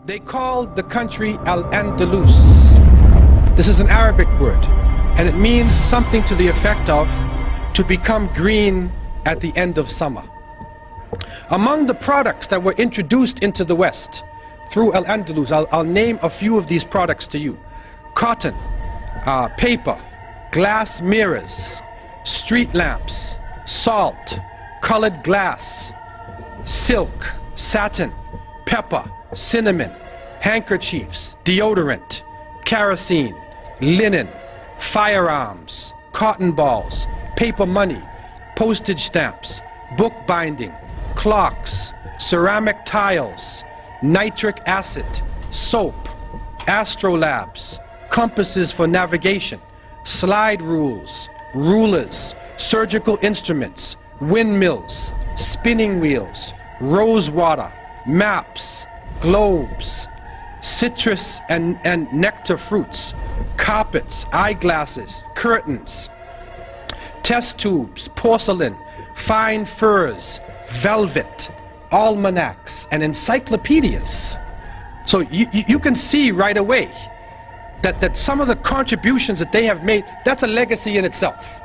They called the country Andalus. This is an Arabic word, and it means something to the effect of to become green at the end of summer. Among the products that were introduced into the West through Andalus, I'll name a few of these products to you. Cotton, paper, glass mirrors, street lamps, salt, colored glass, silk, satin, pepper, cinnamon, handkerchiefs, deodorant, kerosene, linen, firearms, cotton balls, paper money, postage stamps, book binding, clocks, ceramic tiles, nitric acid, soap, astrolabes, compasses for navigation, slide rules, rulers, surgical instruments, windmills, spinning wheels, rose water, maps, globes, citrus and nectar fruits, carpets, eyeglasses, curtains, test tubes, porcelain, fine furs, velvet, almanacs, and encyclopedias. So you can see right away that some of the contributions that they have made, that's a legacy in itself.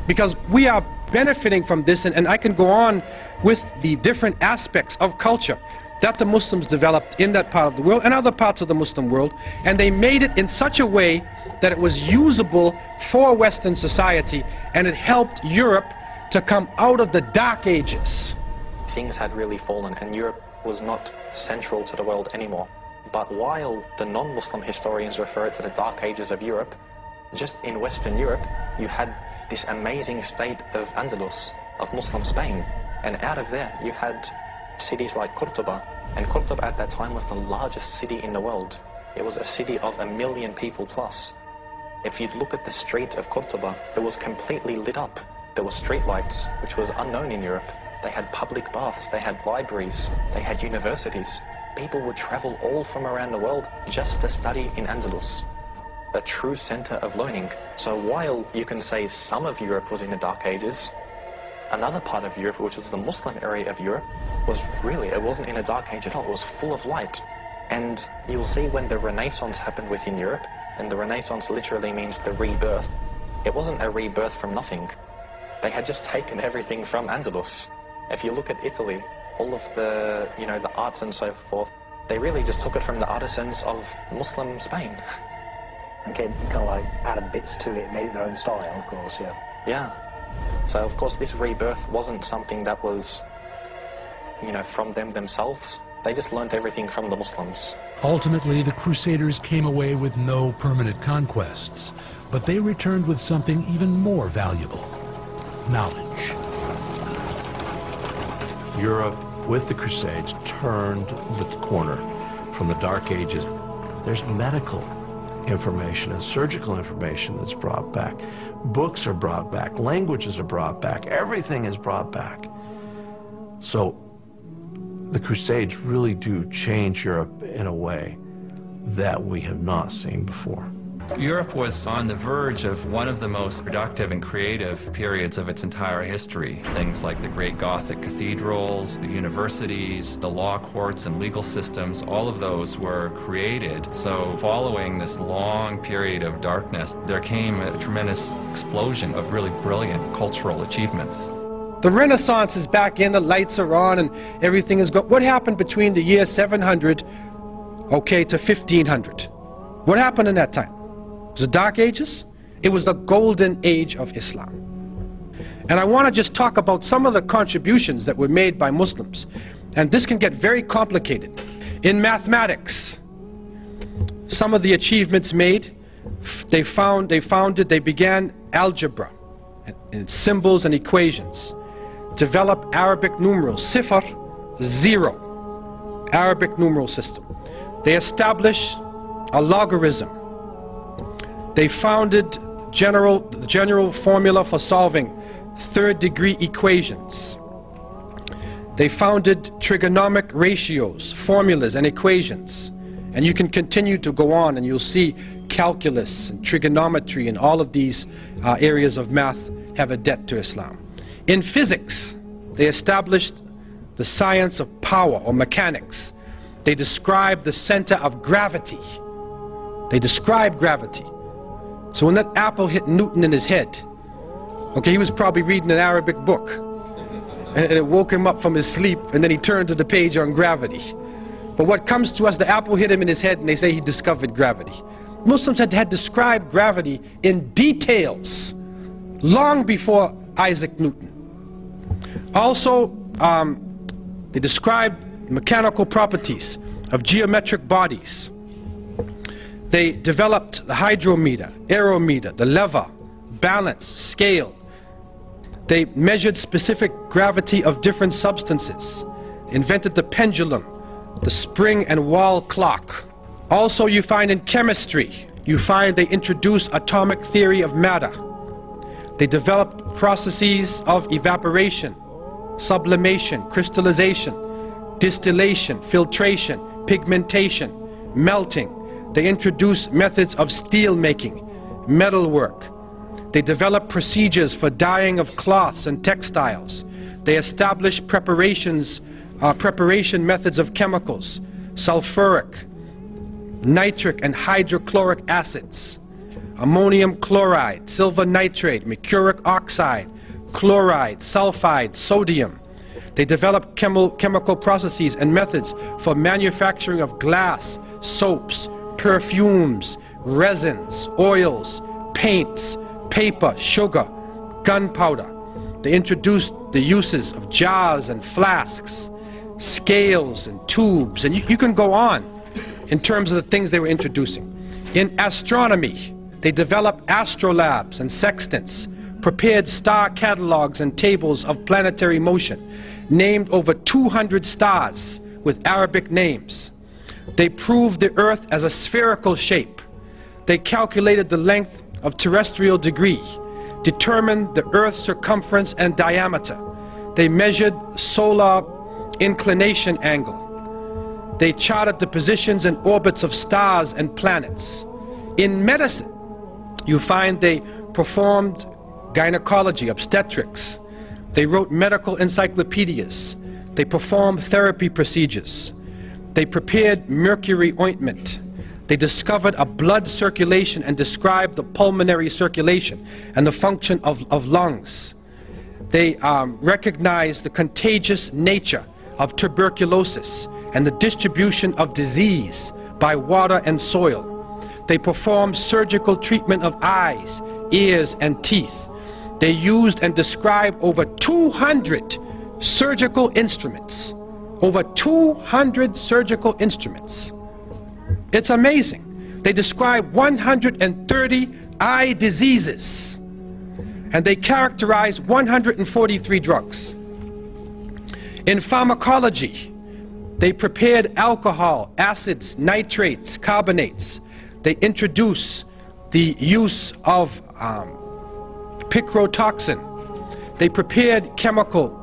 Because we are benefiting from this, and I can go on with the different aspects of culture that the Muslims developed in that part of the world and other parts of the Muslim world, and they made it in such a way that it was usable for Western society, and it helped Europe to come out of the Dark Ages. Things had really fallen and Europe was not central to the world anymore. But while the non-Muslim historians refer to the Dark Ages of Europe, just in Western Europe you had this amazing state of Andalus, of Muslim Spain, and out of there you had cities like Cordoba, and Cordoba at that time was the largest city in the world. It was a city of 1 million people plus. If you look at the street of Cordoba, it was completely lit up. There were street lights, which was unknown in Europe. They had public baths, they had libraries, they had universities. People would travel all from around the world just to study in Andalus, a true center of learning. So while you can say some of Europe was in the Dark Ages, another part of Europe, which was the Muslim area of Europe, was really, it wasn't in a dark age at all, it was full of light. And you'll see when the Renaissance happened within Europe, and the Renaissance literally means the rebirth, it wasn't a rebirth from nothing. They had just taken everything from Andalus. If you look at Italy, all of the, the arts and so forth, they really just took it from the artisans of Muslim Spain. Okay, kind of like added bits to it, made it their own style, of course, yeah. Yeah. So, of course, this rebirth wasn't something that was, from them themselves. They just learnt everything from the Muslims. Ultimately, the Crusaders came away with no permanent conquests, but they returned with something even more valuable: knowledge. Europe, with the Crusades, turned the corner from the Dark Ages. There's medical information and surgical information that's brought back. Books are brought back, languages are brought back, everything is brought back. So the Crusades really do change Europe in a way that we have not seen before. Europe was on the verge of one of the most productive and creative periods of its entire history. Things like the great Gothic cathedrals, the universities, the law courts and legal systems, all of those were created. So following this long period of darkness, there came a tremendous explosion of really brilliant cultural achievements. The Renaissance is back in, the lights are on, and everything is good. What happened between the year 700, to 1500? What happened in that time? It was the Dark Ages. It was the golden age of Islam. And I want to just talk about some of the contributions that were made by Muslims. And this can get very complicated. In mathematics, some of the achievements made, they began algebra and symbols and equations. Developed Arabic numerals, sifr, 0, Arabic numeral system. They established a logarithm. They founded the general formula for solving third-degree equations. They founded trigonomic ratios, formulas, and equations. And you can continue to go on, and you'll see calculus and trigonometry and all of these areas of math have a debt to Islam. In physics, they established the science of power, or mechanics. They describe the center of gravity. They describe gravity. So when that apple hit Newton in his head, okay, he was probably reading an Arabic book, and it woke him up from his sleep, and then he turned to the page on gravity. But what comes to us, the apple hit him in his head, and they say he discovered gravity. Muslims had described gravity in details long before Isaac Newton. Also, they described mechanical properties of geometric bodies. They developed the hydrometer, aerometer, the lever, balance, scale. They measured specific gravity of different substances, invented the pendulum, the spring and wall clock. Also, you find in chemistry, you find they introduced atomic theory of matter. They developed processes of evaporation, sublimation, crystallization, distillation, filtration, pigmentation, melting. They introduced methods of steel making, metalwork. They developed procedures for dyeing of cloths and textiles. They established preparation methods of chemicals, sulfuric, nitric and hydrochloric acids, ammonium chloride, silver nitrate, mercuric oxide, chloride, sulfide, sodium. They developed chemical processes and methods for manufacturing of glass, soaps, perfumes, resins, oils, paints, paper, sugar, gunpowder. They introduced the uses of jars and flasks, scales and tubes, and you can go on in terms of the things they were introducing. In astronomy, they developed astrolabes and sextants, prepared star catalogs and tables of planetary motion, named over 200 stars with Arabic names. They proved the Earth as a spherical shape. They calculated the length of terrestrial degree, determined the Earth's circumference and diameter. They measured solar inclination angle. They charted the positions and orbits of stars and planets. In medicine, you find they performed gynecology, obstetrics. They wrote medical encyclopedias. They performed therapy procedures. They prepared mercury ointment. They discovered a blood circulation and described the pulmonary circulation and the function of lungs. They recognized the contagious nature of tuberculosis and the distribution of disease by water and soil. They performed surgical treatment of eyes, ears, and teeth. They used and described over 200 surgical instruments. Over 200 surgical instruments. It's amazing. They describe 130 eye diseases, and they characterize 143 drugs. In pharmacology, they prepared alcohol, acids, nitrates, carbonates. They introduced the use of picrotoxin. They prepared chemical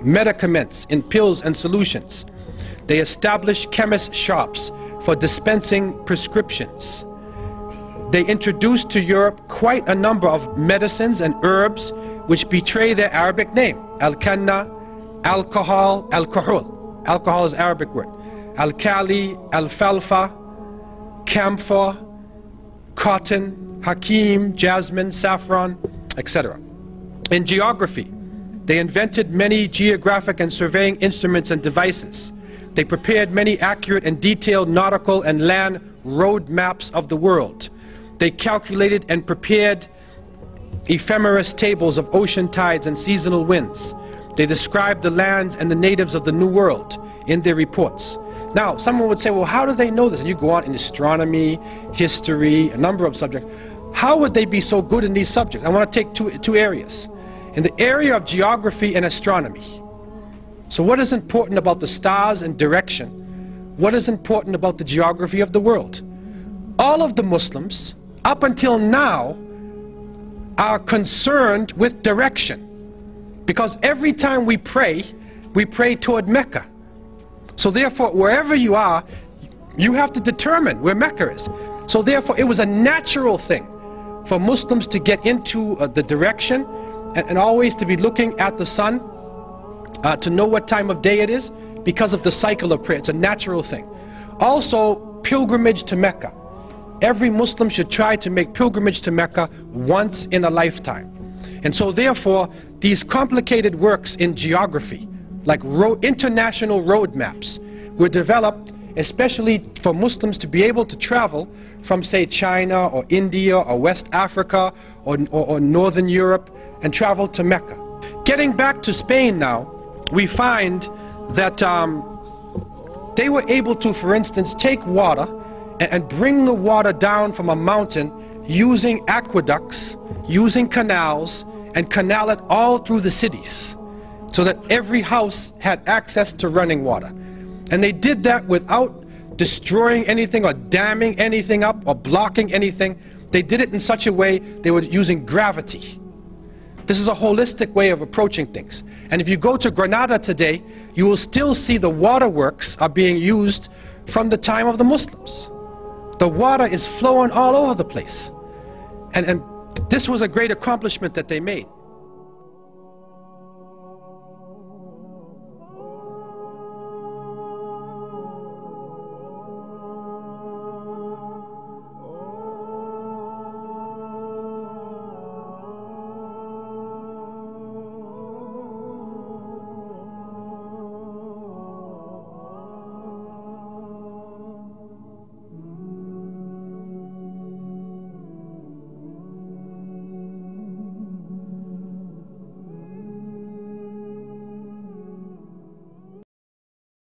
medicaments in pills and solutions. They established chemist shops for dispensing prescriptions. They introduced to Europe quite a number of medicines and herbs which betray their Arabic name. Al-Kanna, alcohol, alcohol. Alcohol is Arabic word. Al-Kali, alfalfa, camphor, cotton, hakim, jasmine, saffron, etc. In geography, they invented many geographic and surveying instruments and devices. They prepared many accurate and detailed nautical and land road maps of the world. They calculated and prepared ephemeris tables of ocean tides and seasonal winds. They described the lands and the natives of the New World in their reports. Now, someone would say, well, how do they know this? And you go on in astronomy, history, a number of subjects. How would they be so good in these subjects? I want to take two areas. In the area of geography and astronomy. So what is important about the stars and direction? What is important about the geography of the world? All of the Muslims, up until now, are concerned with direction. Because every time we pray toward Mecca. So therefore, wherever you are, you have to determine where Mecca is. So therefore, it was a natural thing for Muslims to get into the direction and always to be looking at the sun to know what time of day it is, because of the cycle of prayer. It's a natural thing. Also, pilgrimage to Mecca. Every Muslim should try to make pilgrimage to Mecca once in a lifetime. And so therefore, these complicated works in geography, like international road maps, were developed especially for Muslims to be able to travel from, say, China or India or West Africa or Northern Europe and travel to Mecca. Getting back to Spain now, we find that they were able to, for instance, take water and bring the water down from a mountain using aqueducts, using canals, and canal it all through the cities so that every house had access to running water. And they did that without destroying anything or damming anything up or blocking anything. They did it in such a way they were using gravity. This is a holistic way of approaching things. And if you go to Granada today, you will still see the waterworks are being used from the time of the Muslims. The water is flowing all over the place. And this was a great accomplishment that they made.